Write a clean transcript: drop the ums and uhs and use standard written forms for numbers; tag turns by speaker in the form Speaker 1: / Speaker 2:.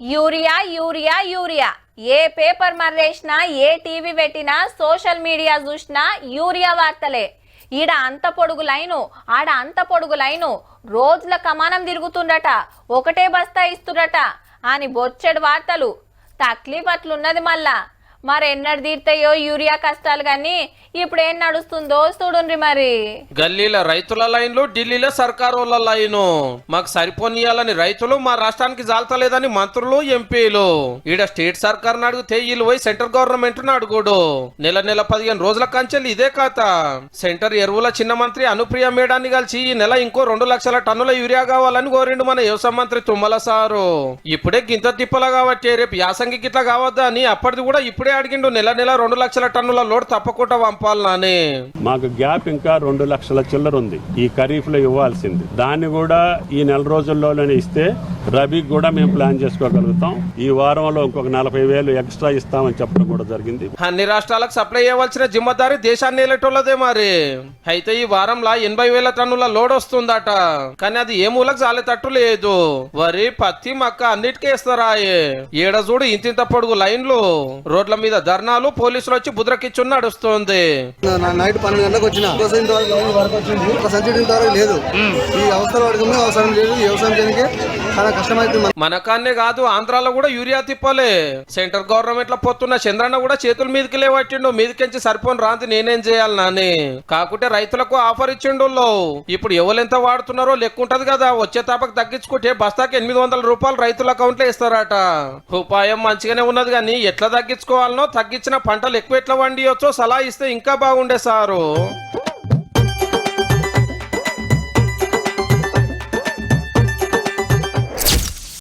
Speaker 1: Urea urea urea ఏ paper మర్రేసినా ఏ TV పెట్టినా social media చూసినా urea వార్తలే. ఈడ అంత పొడుగు లైను ఆడ అంత పొడుగు లైను రోజుల కమానం తిరుగుతుండట, ఒకటే బస్తా ఇస్తుడట అని బొచ్చెడు వార్తలు. తక్లీఫ్ అట్లున్నది. మళ్ళా మరెన్నడు తీర్తాయో యూరియా కష్టాలు గాని ఇప్పుడేం నడుస్తుందో చూడుండ్రి. మరి
Speaker 2: గల్లీల రైతుల లైన్లు, ఢిల్లీలో సర్కారోళ్ళ లైను. మాకు సరిపోనియాలని రైతులు, మా రాష్ట్రానికి జాలతలేదని మంత్రులు, ఎంపీలు. ఈడ స్టేట్ సర్కార్ అడిగితే వీళ్ళు పోయి సెంట్రల్ గవర్నమెంట్ అడుగుడు. నెల 15 రోజుల కంచెలు ఇదే కథ. సెంటర్ ఎరువుల చిన్న మంత్రి అనుప్రియ మేడాన్ని కలిసి ఈ నెల ఇంకో 2 లక్షల టన్నుల యూరియా కావాలని కోరిండు మన వ్యవసాయ మంత్రి తుమ్మల సారు. ఇప్పుడే గింత తిప్పల కాబట్టి రేపు యాసంగికి ఇట్లా కావద్దా అని అప్పటిది కూడా ఇప్పుడే అడిగిండు. నెల 2 లక్షల టన్నుల లోడ్ తప్పకుండా పంపాలని.
Speaker 3: మాకు గ్యాప్ ఇంకా 2 లక్షల చిల్లర ఉంది ఈ ఖరీఫ్ లో ఇవ్వాల్సింది. దాన్ని కూడా ఈ నెల రోజుల్లోనే ఇస్తే రబీకి కూడా మేము ప్లాన్ చేసుకోగలుగుతాం. ఈ వారంలో ఇంకొక 40,000 ఎక్స్ట్రా ఇస్తామని చెప్పడం కూడా జరిగింది.
Speaker 2: అన్ని రాష్ట్రాలకు సప్లై చేయవలసిన జిమ్మదారి దేశాన్ని వెళ్ళేటోళ్ళదే. మరి అయితే ఈ వారంలో 80,000 టన్నుల లోడ్ వస్తుందట. కానీ అది ఏ మూలకు జాలేటట్టు లేదు. వరి, పత్తి, మక్క అన్నిటికీ ఇస్తారా? ఏడ చూడు ఇంతింత పొడుగు లైన్లు, రోడ్ల మీద ధర్నాలు, పోలీసులు వచ్చి బుద్రకిచ్చు నడుస్తుంది.
Speaker 4: నైట్ 12 గంటలకు వచ్చిన లేదు. ఈ అవసరం లేదు. వ్యవసాయం చేయడానికి చాలా కష్టమైంది.
Speaker 2: మన కాన్నే కాదు ఆంధ్రాలో కూడా యూరియా తిప్పలే. సెంట్రల్ గవర్నమెంట్ లో పోతున్న చంద్రన్న కూడా చేతుల మీదకి లేవట్టిండు. మీదకించి సరిపోని రాంతి నేనేం చేయాలి నాని. కాకుంటే రైతులకు ఆఫర్ ఇచ్చిండు. ఇప్పుడు ఎవరెంత వాడుతున్నారో లెక్కుంటది కదా. వచ్చే తాపకు తగ్గించుకుంటే బస్తాకి 800 రూపాయలు రైతుల అకౌంట్ లో ఇస్తారట. ఉపాయం మంచిగానే ఉన్నది కానీ ఎట్లా తగ్గించుకోవాలనో, తగ్గించిన పంటలు ఎక్కువ ఎట్లా వండియొచ్చో సలహా ఇస్తే ఇంకా బాగుండే సారు.